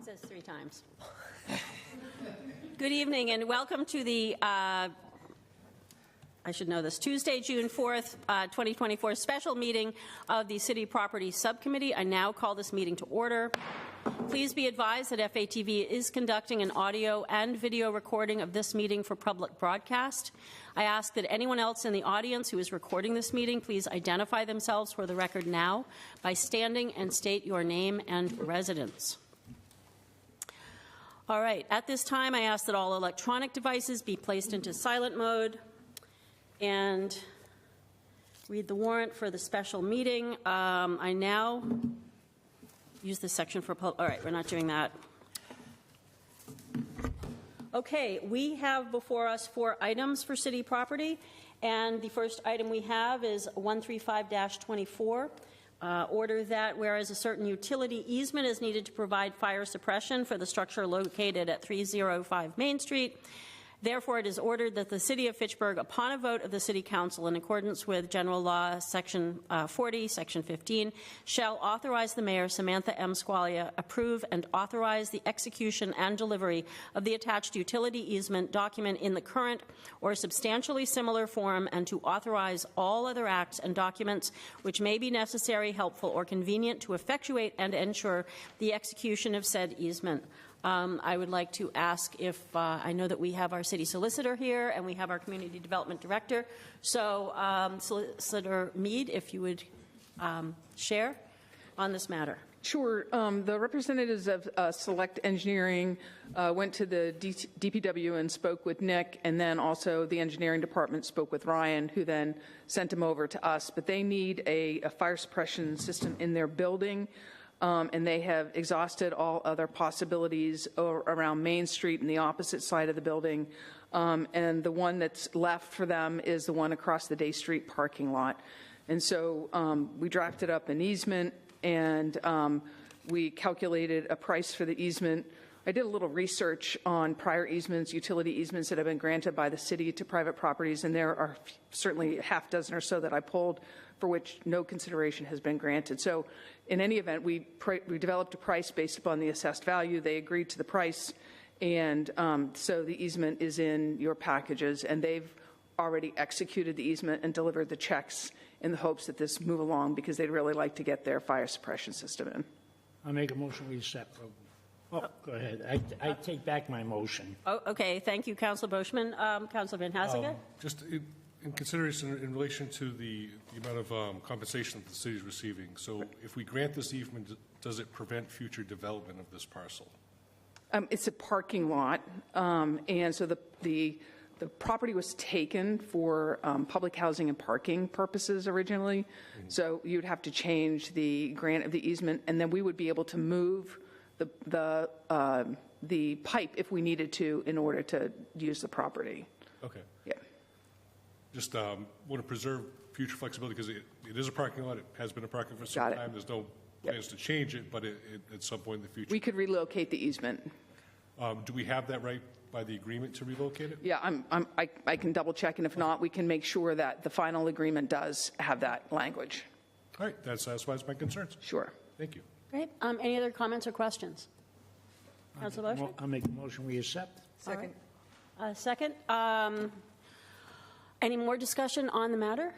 says 3 times. Good evening and welcome to the, I should know this, Tuesday, June 4th, 2024 special meeting of the City Property Subcommittee. I now call this meeting to order. Please be advised that FATV is conducting an audio and video recording of this meeting for public broadcast. I ask that anyone else in the audience who is recording this meeting please identify themselves for the record now by standing and state your name and residence. All right, at this time I ask that all electronic devices be placed into silent mode and read the warrant for the special meeting. I now use this section for, all right, we're not doing that. Okay, we have before us 4 items for city property, and the first item we have is 135-24. Order that whereas a certain utility easement is needed to provide fire suppression for the structure located at 305 Main Street, therefore, it is ordered that the City of Fitchburg, upon a vote of the City Council in accordance with General Law, Section 40, Section 15, shall authorize the Mayor, Samantha M. Squalia, approve and authorize the execution and delivery of the attached utility easement document in the current or substantially similar form, and to authorize all other acts and documents which may be necessary, helpful, or convenient to effectuate and ensure the execution of said easement. I would like to ask if, I know that we have our city solicitor here and we have our community development director. So, Solicitor Mead, if you would share on this matter. Sure. The representatives of Select Engineering went to the DPW and spoke with Nick, and then also the engineering department spoke with Ryan, who then sent him over to us. But they need a fire suppression system in their building. And they have exhausted all other possibilities around Main Street and the opposite side of the building. And the one that's left for them is the one across the Day Street parking lot. And so we drafted up an easement, and we calculated a price for the easement. I did a little research on prior easements, utility easements that have been granted by the city to private properties, and there are certainly a half dozen or so that I pulled for which no consideration has been granted. So in any event, we developed a price based upon the assessed value. They agreed to the price, and so the easement is in your packages, and they've already executed the easement and delivered the checks in the hopes that this move along, because they'd really like to get their fire suppression system in. I'll make a motion we accept. Oh, go ahead. I take back my motion. Oh, okay. Thank you, Councillor Boschman. Councillor Van Hassingen? Just in consideration in relation to the amount of compensation that the city is receiving. So if we grant this easement, does it prevent future development of this parcel? It's a parking lot, and so the property was taken for public housing and parking purposes originally. Mm-hmm. So you'd have to change the grant of the easement, and then we would be able to move the pipe if we needed to in order to use the property. Okay. Yeah. Just want to preserve future flexibility, because it is a parking lot. It has been a parking for some time. There's no plans to change it, but at some point in the future. We could relocate the easement. Do we have that right by the agreement to relocate it? Yeah, I can double check, and if not, we can make sure that the final agreement does have that language. All right, that satisfies my concerns. Sure. Thank you. Great. Any other comments or questions? Councillor Boschman? I'll make a motion we accept. Second. Second. Any more discussion on the matter?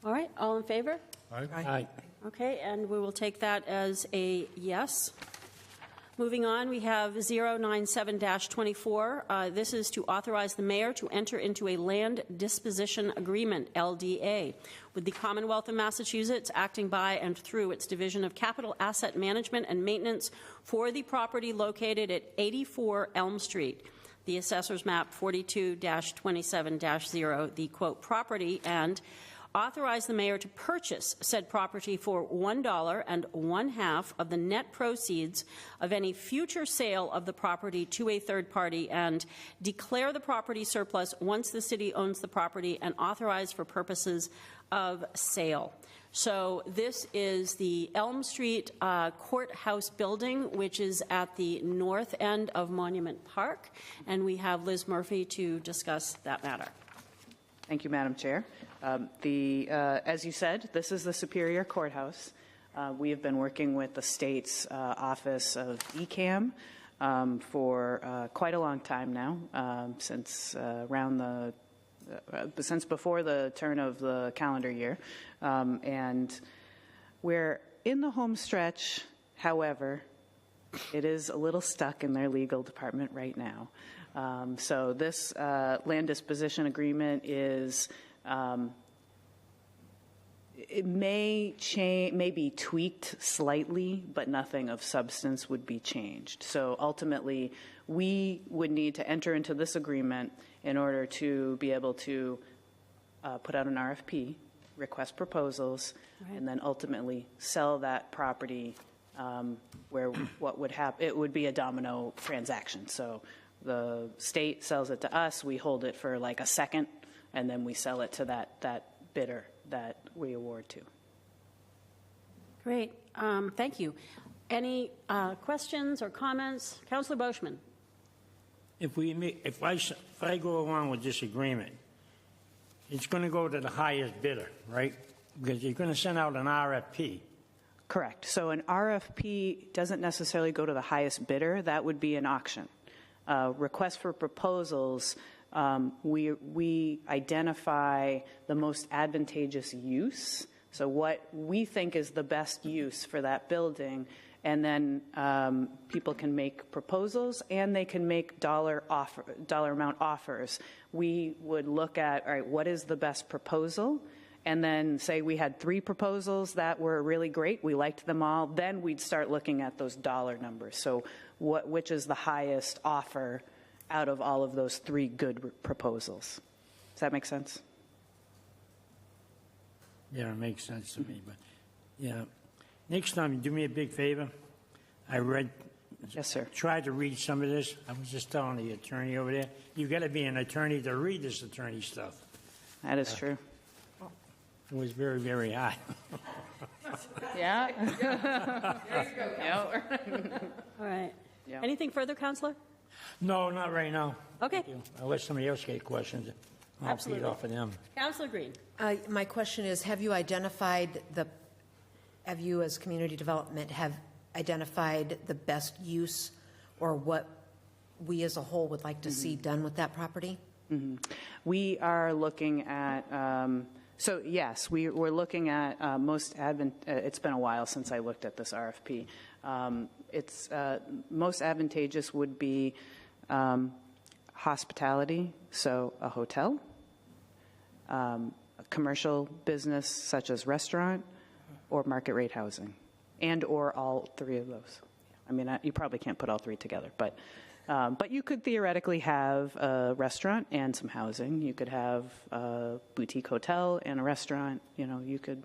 All right. All in favor? Aye. Aye. Okay, and we will take that as a yes. Moving on, we have 097-24. This is to authorize the mayor to enter into a land disposition agreement, LDA, with the Commonwealth of Massachusetts, acting by and through its Division of Capital Asset Management and Maintenance for the property located at 84 Elm Street, the Assessor's Map 42-27-0, the quote property, and authorize the mayor to purchase said property for $1.50 of the net proceeds of any future sale of the property to a third party, and declare the property surplus once the city owns the property, and authorize for purposes of sale. So this is the Elm Street Courthouse building, which is at the north end of Monument Park, and we have Liz Murphy to discuss that matter. Thank you, Madam Chair. As you said, this is the Superior Courthouse. We have been working with the state's Office of ECAM for quite a long time now, since since before the turn of the calendar year. And we're in the home stretch, however, it is a little stuck in their legal department right now. So this land disposition agreement is, it may be tweaked slightly, but nothing of substance would be changed. So ultimately, we would need to enter into this agreement in order to be able to put out an RFP, request proposals, and then ultimately sell that property, where what would happen, it would be a domino transaction. So the state sells it to us, we hold it for like a second, and then we sell it to that bidder that we award to. Great, thank you. Any questions or comments? Councillor Boschman. If I go along with this agreement, it's going to go to the highest bidder, right? Because you're going to send out an RFP. Correct. So an RFP doesn't necessarily go to the highest bidder. That would be an auction. Request for proposals, we identify the most advantageous use, so what we think is the best use for that building, and then people can make proposals and they can make dollar amount offers. We would look at, all right, what is the best proposal? And then say we had 3 proposals that were really great, we liked them all, then we'd start looking at those dollar numbers. So which is the highest offer out of all of those 3 good proposals? Does that make sense? Yeah, it makes sense to me, but, yeah. Next time, do me a big favor. Yes, sir. Tried to read some of this. I was just telling the attorney over there, you got to be an attorney to read this attorney stuff. That is true. It was very, very hard. Yeah? There you go. All right. Yeah. Anything further, Councillor? No, not right now. Okay. Thank you. I'll let somebody else get questions. I'll feed Absolutely. off of them. Councillor Green. My question is, have you as community development, have identified the best use or what we as a whole would like to see done with that property? Mm-hmm. We are looking at, so yes, we're looking at it's been a while since I looked at this RFP. It's most advantageous would be hospitality, so a hotel, a commercial business such as restaurant, or market rate housing, and or all 3 of those. I mean, you probably can't put all 3 together, but you could theoretically have a restaurant and some housing. You could have a boutique hotel and a restaurant. You know, you could,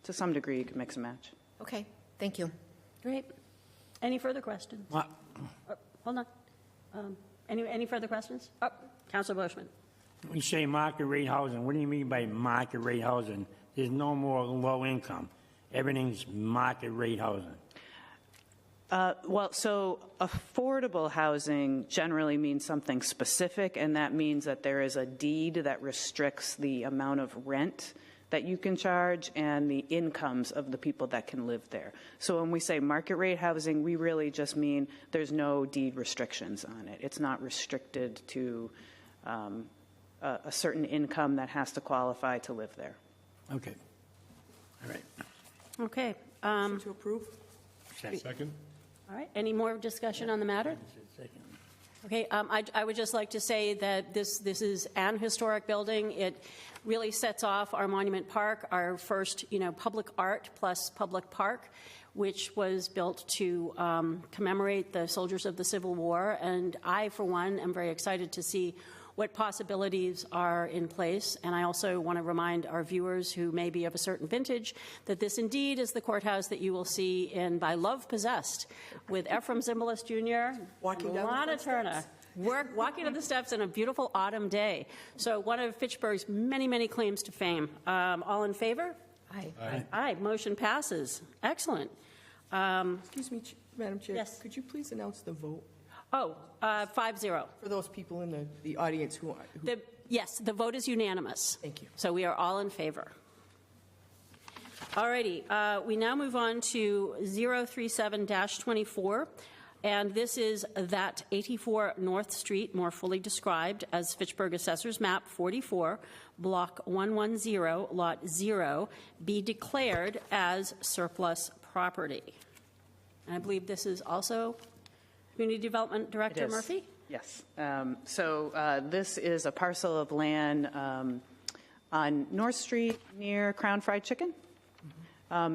to some degree, you could mix and match. Okay, thank you. Great. Any further questions? What? Hold on. Any further questions? Oh, Councillor Boschman. When you say market rate housing, what do you mean by market rate housing? There's no more low income. Everything's market rate housing. Well, so affordable housing generally means something specific, and that means that there is a deed that restricts the amount of rent that you can charge and the incomes of the people that can live there. So when we say market rate housing, we really just mean there's no deed restrictions on it. It's not restricted to a certain income that has to qualify to live there. Okay. All right. Okay. To approve? Second? All right. Any more discussion on the matter? Okay. I would just like to say that this is an historic building. It really sets off our Monument Park, our first, public art plus public park, which was built to commemorate the soldiers of the Civil War. And I, for one, am very excited to see what possibilities are in place. And I also want to remind our viewers who may be of a certain vintage that this indeed is the courthouse that you will see in By Love Possessed with Ephraim Zimbalist Jr. Walking and down the Lana front Turner. steps. Walking up the steps on a beautiful autumn day. So one of Fitchburg's many, many claims to fame. All in favor? Aye. Aye. Motion passes. Excellent. Excuse me, Madam Chair. Yes. Could you please announce the vote 5-0. for those people in the audience who Yes, the vote is unanimous. Thank you. So we are all in favor. All righty, we now move on to 037-24, and this is that 84 North Street, more fully described as Fitchburg Assessor's Map 44, Block 110, Lot 0, be declared as surplus property. And I believe this is also Community Development Director It is. Murphy? Yes. This is a parcel of land on North Street near Crown Fried Chicken.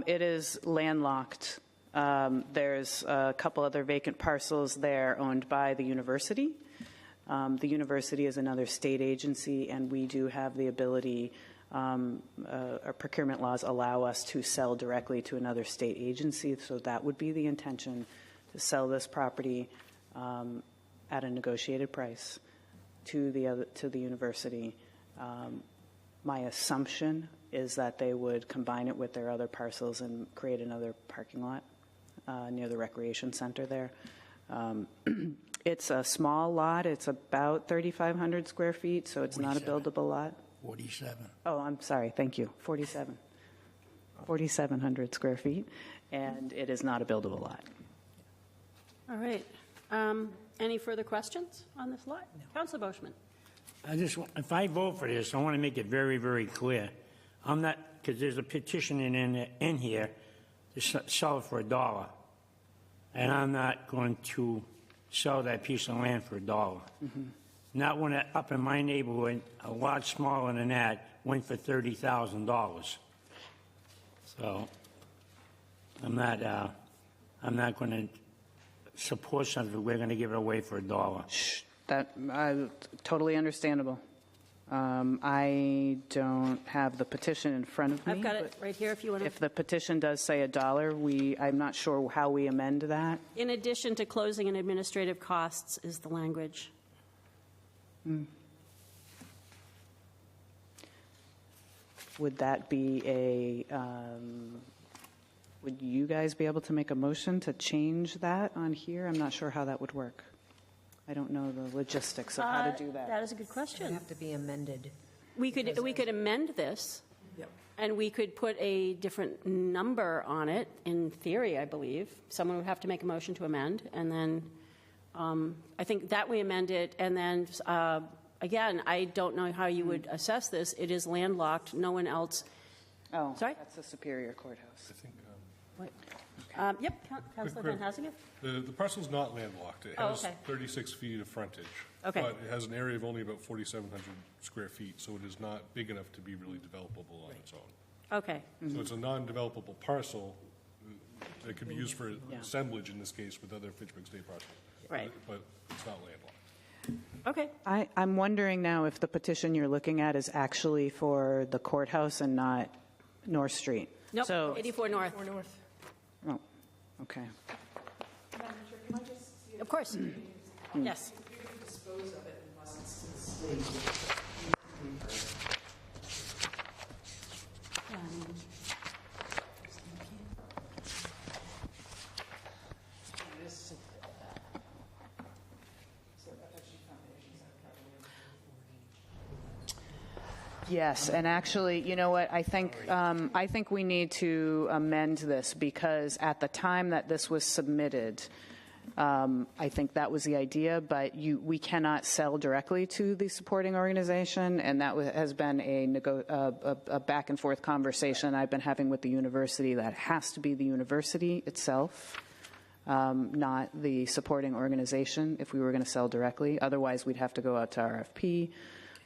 It is landlocked. There's a couple other vacant parcels there owned by the university. The university is another state agency, and we do have the ability, our procurement laws allow us to sell directly to another state agency, so that would be the intention, to sell this property at a negotiated price to the university. My assumption is that they would combine it with their other parcels and create another parking lot near the recreation center there. It's a small lot. It's about 3,500 square feet, so it's not a 47. buildable lot. 47. Oh, I'm sorry. Thank you. 4,700 square feet, and it is not a buildable lot. All right. Any further questions on this lot? Councilor Boschman. If I vote for this, I want to make it very, very clear. I'm not, because there's a petition in here to sell it for $1. And I'm not going to sell that piece of land for $1. Mm-hmm. Not when up in my neighborhood, a lot smaller than that, went for $30,000. So I'm not going to support something we're going to give it away for $1. That totally understandable. I don't have the petition in front of me. I've got it right here if you want to. If the petition does say $1, I'm not sure how we amend that. In addition to closing and administrative costs is the language. Would that be would you guys be able to make a motion to change that on here? I'm not sure how that would work. I don't know the logistics of how to do That that. is a good It question. have to be amended. We could amend this, Yep. and we could put a different number on it, in theory, I believe. Someone would have to make a motion to amend, and then I think that we amend it, and then, again, I don't know how you would assess this. It is landlocked, no one else. Oh, Sorry? that's the Superior Courthouse. I think Yep, Councilor Van Hassingen? the parcel's not landlocked. It Oh, has okay. 36 feet of frontage. Okay. But it has an area of only about 4,700 square feet, so it is not big enough to be really developable on its own. Okay, So it's a non-developable parcel that could be used for assemblage, in this case, with other Fitchburg State parcels. Right. But it's not landlocked. okay. I'm wondering now if the petition you're looking at is actually for the courthouse and not North Street. Nope, So, 84 North, Or north. oh, okay. of course. Yes. Yes, and actually, you know what, I think we need to amend this, because at the time that this was submitted, I think that was the idea, but we cannot sell directly to the supporting organization, and that has been a back and forth conversation I've been having with the university. That has to be the university itself, not the supporting organization, if we were going to sell directly. Otherwise, we'd have to go out to RFP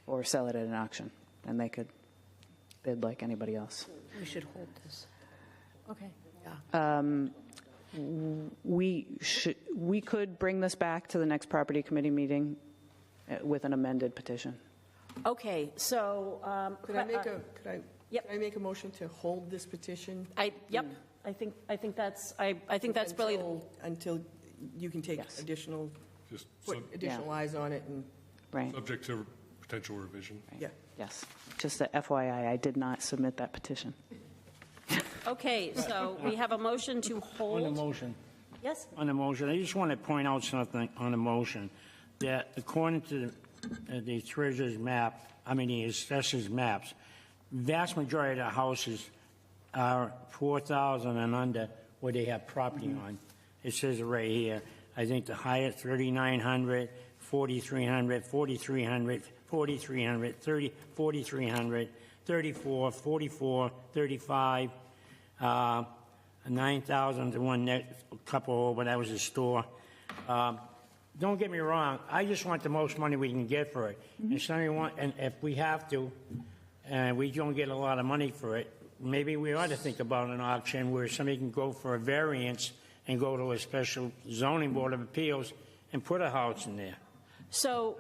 or sell it at an auction, and they could bid like anybody else. We should hold this. Okay. We could bring this back to the next property committee meeting with an amended petition. Okay, so. Could I make a, Yep. could I make a motion to hold this petition? Yep, I think that's brilliant. Until you can take Yes. additional, Just put additional eyes on it and, Right, subject to potential revision. yeah. yes. Just a FYI, I did not submit that petition. Okay, so we have a motion to On the hold. motion. Yes? On the motion, I just want to point out something on the motion, that according to the treasurer's map, the assessor's maps, vast majority of the houses are 4,000 and under where they have property on. It says it right here. I think the highest 3,900, 4,300, 4,300, 4,300, 4,300, 34, 44, 35, 9,000 the one next, a couple over, that was a store. Don't get me wrong, I just want the most money we can get for it. And somebody want, and if we have to, and we don't get a lot of money for it, maybe we ought to think about an auction where somebody can go for a variance and go to a special zoning board of appeals and put a house in there So,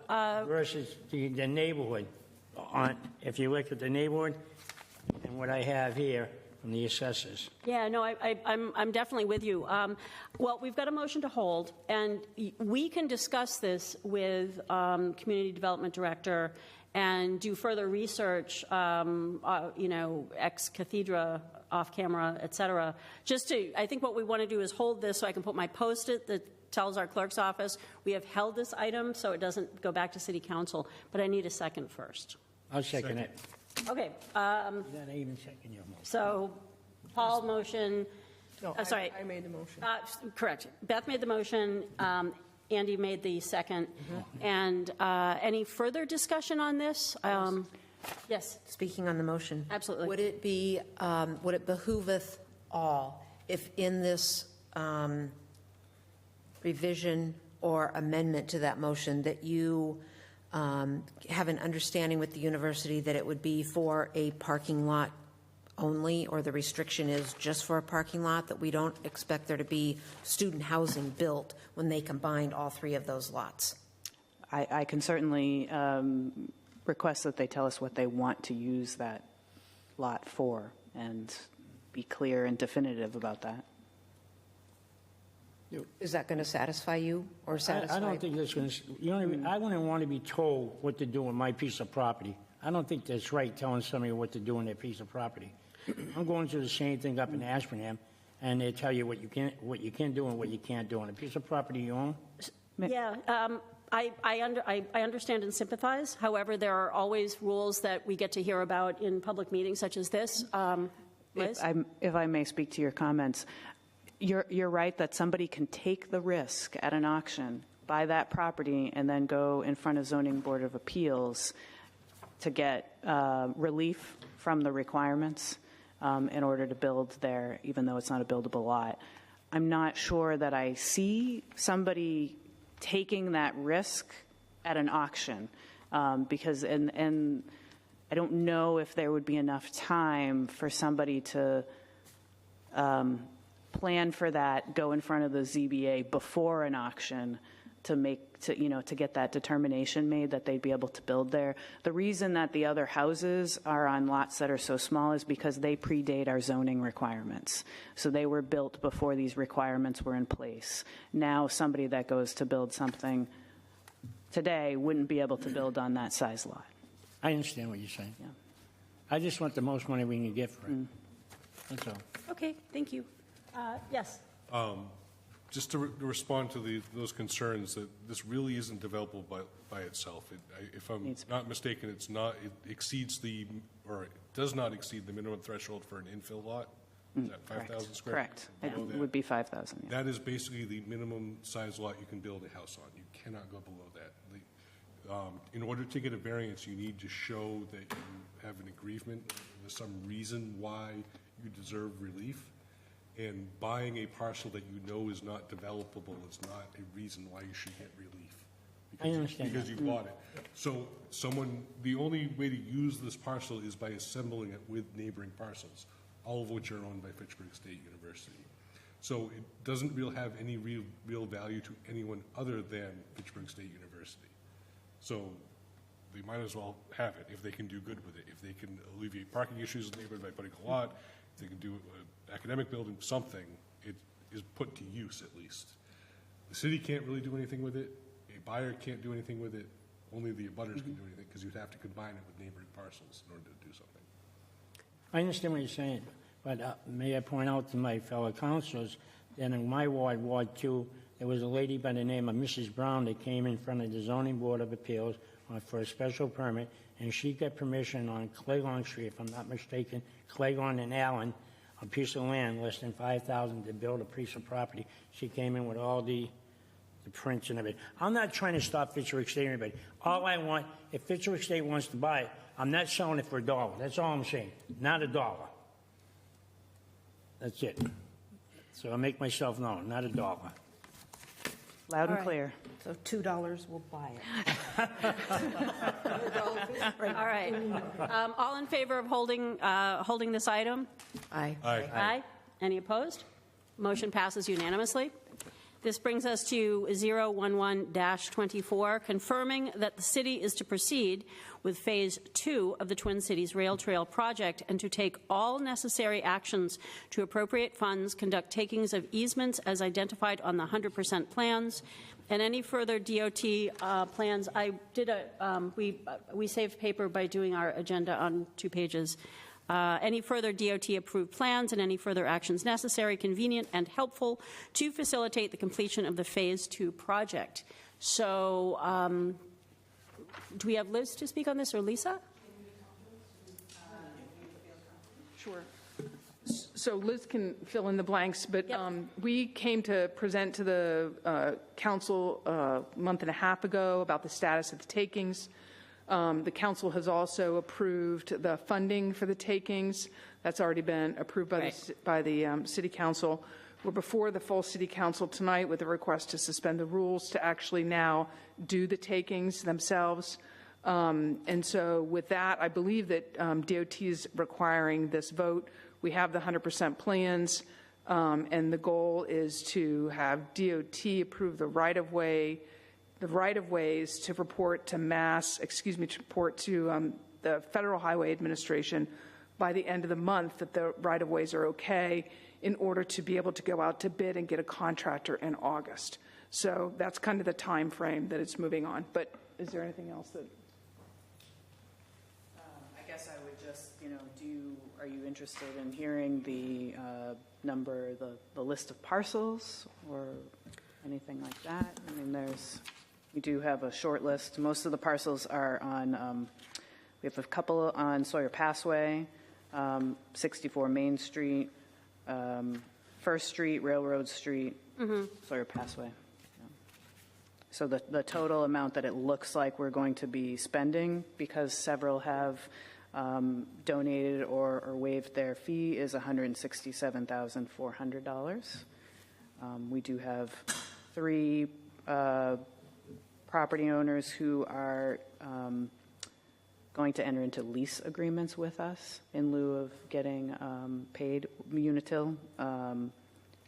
versus the neighborhood. If you look at the neighborhood and what I have here from the assessors. yeah, no, I'm definitely with you. Well, we've got a motion to hold, and we can discuss this with Community Development Director and do further research, ex cathedra, off camera, et cetera. I think what we want to do is hold this so I can put my Post-it that tells our clerk's office we have held this item so it doesn't go back to City Council, but I need a second first. I'll second it. Okay, Did I even second your motion? so Paul motion, No, sorry. I made the motion. Correct. Beth made the motion, Andy made the second. And any further discussion on this? Yes, Speaking on the motion. Absolutely. Would it behooveth all if in this revision or amendment to that motion that you have an understanding with the university that it would be for a parking lot only, or the restriction is just for a parking lot, that we don't expect there to be student housing built when they combined all three of those lots? I can certainly request that they tell us what they want to use that lot for and be clear and definitive about that. Is that going to satisfy you or satisfy? I don't think that's going to, I wouldn't want to be told what to do with my piece of property. I don't think that's right, telling somebody what to do in their piece of property. I'm going through the same thing up in Ashburnham, and they tell you what you can do and what you can't do on a piece of property you own. yeah. I understand and sympathize. However, there are always rules that we get to hear about in public meetings such as this. Liz? If I may speak to your comments, you're right that somebody can take the risk at an auction, buy that property, and then go in front of Zoning Board of Appeals to get relief from the requirements in order to build there, even though it's not a buildable lot. I'm not sure that I see somebody taking that risk at an auction because, and I don't know if there would be enough time for somebody to plan for that, go in front of the ZBA before an auction to get that determination made that they'd be able to build there. The reason that the other houses are on lots that are so small is because they predate our zoning requirements. So they were built before these requirements were in place. Now somebody that goes to build something today wouldn't be able to build on that size lot. I understand what you're saying. Yeah. I just want the most money we can get for it. That's all. Okay, thank you. Yes. Just to respond to those concerns, that this really isn't developable by itself. If I'm not mistaken, it exceeds or it does not exceed the minimum threshold for an infill lot. Is that 5,000 square? Correct. It Below that. would be 5,000. Yeah. That is basically the minimum size lot you can build a house on. You cannot go below that. In order to get a variance, you need to show that you have an aggrievement. There's some reason why you deserve relief. And buying a parcel that you know is not developable is not a reason why you should get relief. I understand Because that. you bought it. So the only way to use this parcel is by assembling it with neighboring parcels, all of which are owned by Fitchburg State University. So it doesn't have any real value to anyone other than Fitchburg State University. So they might as well have it if they can do good with it. If they can alleviate parking issues in the neighborhood by putting a lot, if they can do an academic building, something, it is put to use at least. The city can't really do anything with it. A buyer can't do anything with it. Only the abutters can do anything because you'd have to combine it with neighboring parcels in order to do something. I understand what you're saying, but may I point out to my fellow councilors that in my ward, Ward 2, there was a lady by the name of Mrs. Brown that came in front of the Zoning Board of Appeals for a special permit, and she got permission on Claiborne Street, if I'm not mistaken, Claiborne and Allen, a piece of land less than 5,000 to build a piece of property. She came in with all the prints and everything. I'm not trying to stop Fitchburg State or anybody. All I want, if Fitchburg State wants to buy it, I'm not selling it for $1. That's all I'm saying. Not $1. That's it. So I make myself known, not $1. Loud All and right. clear. So $2 will buy it. All right. All in favor of holding this item? Aye. Aye. Any opposed? Motion passes unanimously. This brings us to 011-24, confirming that the city is to proceed with Phase 2 of the Twin Cities Rail Trail project and to take all necessary actions to appropriate funds, conduct takings of easements as identified on the 100% plans, and any further DOT plans. I did we saved paper by doing our agenda on 2 pages. Any further DOT-approved plans and any further actions necessary, convenient, and helpful to facilitate the completion of the Phase 2 project. So, do we have Liz to speak on this, or Lisa? Sure. So Liz can fill in the blanks, but Yep. We came to present to the council a month and a half ago about the status of the takings. The council has also approved the funding for the takings. That's already been approved by Right. by the city council. We're before the full city council tonight with a request to suspend the rules to actually now do the takings themselves. And so with that, I believe that DOT is requiring this vote. We have the 100% plans, and the goal is to have DOT approve the right-of-ways to report to the Federal Highway Administration by the end of the month that the right-of-ways are okay in order to be able to go out to bid and get a contractor in August. So that's kind of the time frame that it's moving on. But is there anything else that? I guess I would just, are you interested in hearing the the list of parcels or anything like that? I mean, we do have a short list. Most of the parcels are on, we have a couple on Sawyer Passway, 64 Main Street, First Street, Railroad Street, Sawyer Passway. Yeah. So the total amount that it looks like we're going to be spending, because several have donated or waived their fee, is $167,400. We do have 3 property owners who are going to enter into lease agreements with us in lieu of getting paid. Unitil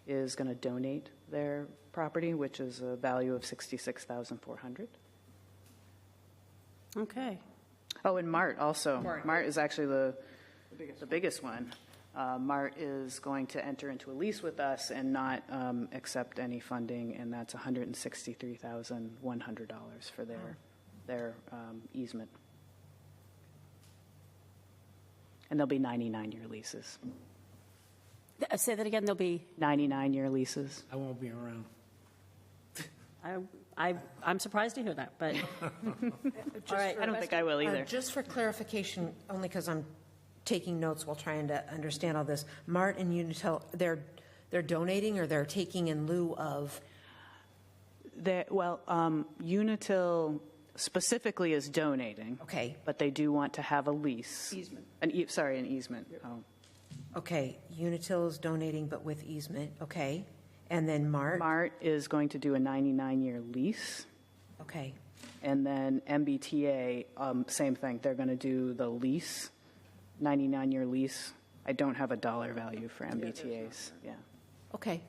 is going to donate their property, which is a value of $66,400. Okay. Oh, and Mart also. Mart is actually the biggest one. Mart is going to enter into a lease with us and not accept any funding, and that's $163,100 for their easement. And they'll be 99-year leases. Say that again. There'll be. 99-year leases. I won't be around. I'm surprised to hear that, but all right. I don't think I will either. Just for clarification, only because I'm taking notes while trying to understand all this, Mart and Unitil, they're donating or they're taking in lieu of? Unitil specifically is donating. Okay. But they do want to have a lease. Easement. An easement. Oh. Okay, Unitil is donating but with easement, okay. And then Mart? Mart is going to do a 99-year lease. Okay, And then MBTA, same thing. They're going to do the lease, 99-year lease. I don't have a dollar value for MBTA's. Yeah. okay.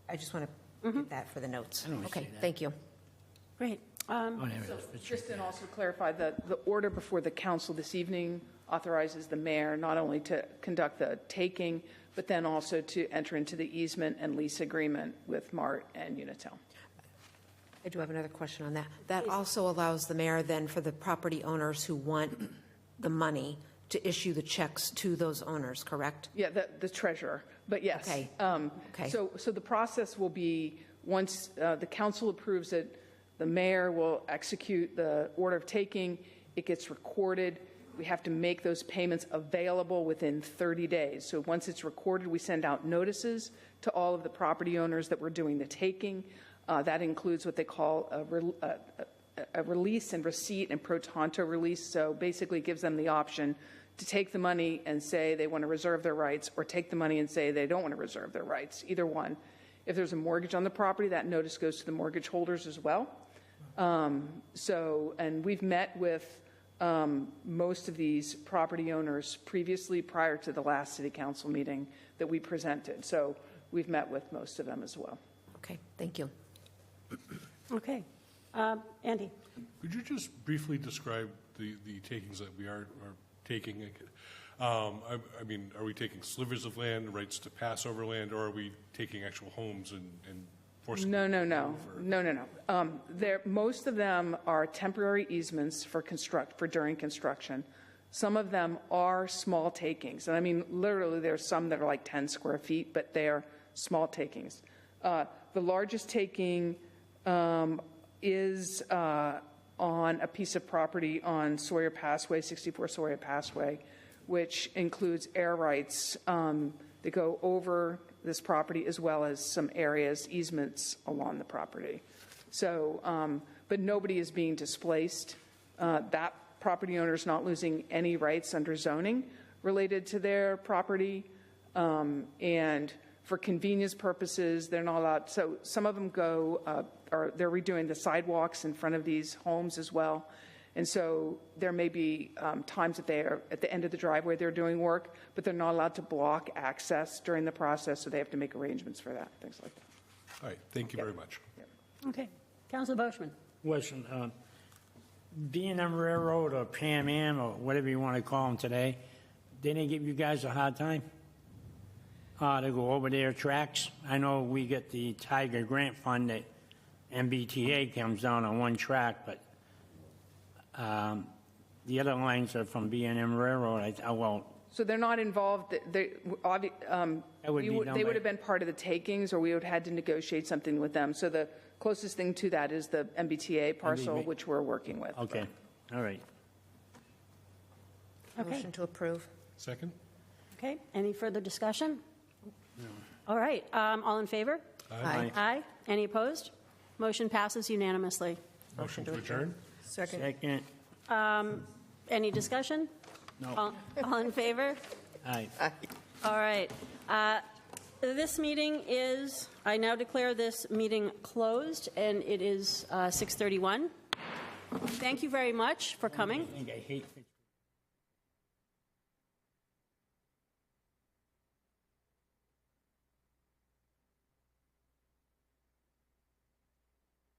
I just want to get that for the notes. Okay, thank you. Great. Just to also clarify that the order before the council this evening authorizes the mayor not only to conduct the taking, but then also to enter into the easement and lease agreement with Mart and Unitil. I do have another question on that. That also allows the mayor then for the property owners who want the money to issue the checks to those owners, correct? Yeah, the treasurer, but yes. Okay. Okay. So the process will be, once the council approves it, the mayor will execute the order of taking, it gets recorded, we have to make those payments available within 30 days. So once it's recorded, we send out notices to all of the property owners that we're doing the taking. That includes what they call a release and receipt and pro tanto release. So basically it gives them the option to take the money and say they want to reserve their rights, or take the money and say they don't want to reserve their rights, either one. If there's a mortgage on the property, that notice goes to the mortgage holders as well. And we've met with most of these property owners previously, prior to the last city council meeting that we presented. So we've met with most of them as well. Okay, thank you. Okay. Andy? Could you just briefly describe the takings that we are taking? I mean, are we taking slivers of land, rights to pass over land, or are we taking actual homes and forcing No. them over? Most of them are temporary easements for during construction. Some of them are small takings. And I mean, literally, there's some that are like 10 square feet, but they're small takings. The largest taking is on a piece of property on Sawyer Passway, 64 Sawyer Passway, which includes air rights that go over this property, as well as some areas, easements along the property. So, but nobody is being displaced. That property owner is not losing any rights under zoning related to their property. And for convenience purposes, they're not allowed. So some of them they're redoing the sidewalks in front of these homes as well. And so there may be times that they are at the end of the driveway, they're doing work, but they're not allowed to block access during the process, so they have to make arrangements for that, things like that. All right, thank you very much. Okay. Councilor Boschman? Question, B&M Railroad or Pan Am or whatever you want to call them today, didn't they give you guys a hard time? To go over their tracks? I know we get the Tiger Grant Fund that MBTA comes down on one track, but the other lines are from B&M Railroad. So they're not involved. They would have been part of the takings, or we would have had to negotiate something with them. So the closest thing to that is the MBTA parcel, which we're working with. Okay, all right. Okay. Motion to approve. Second? Okay. Any further discussion? All right. All in favor? Aye. Aye. Any opposed? Motion passes unanimously. Motion to adjourn? Second. Second, Any discussion? no, All in favor? aye. All right. This meeting I now declare this meeting closed, and it is 6:31. Thank you very much for coming. I think I hate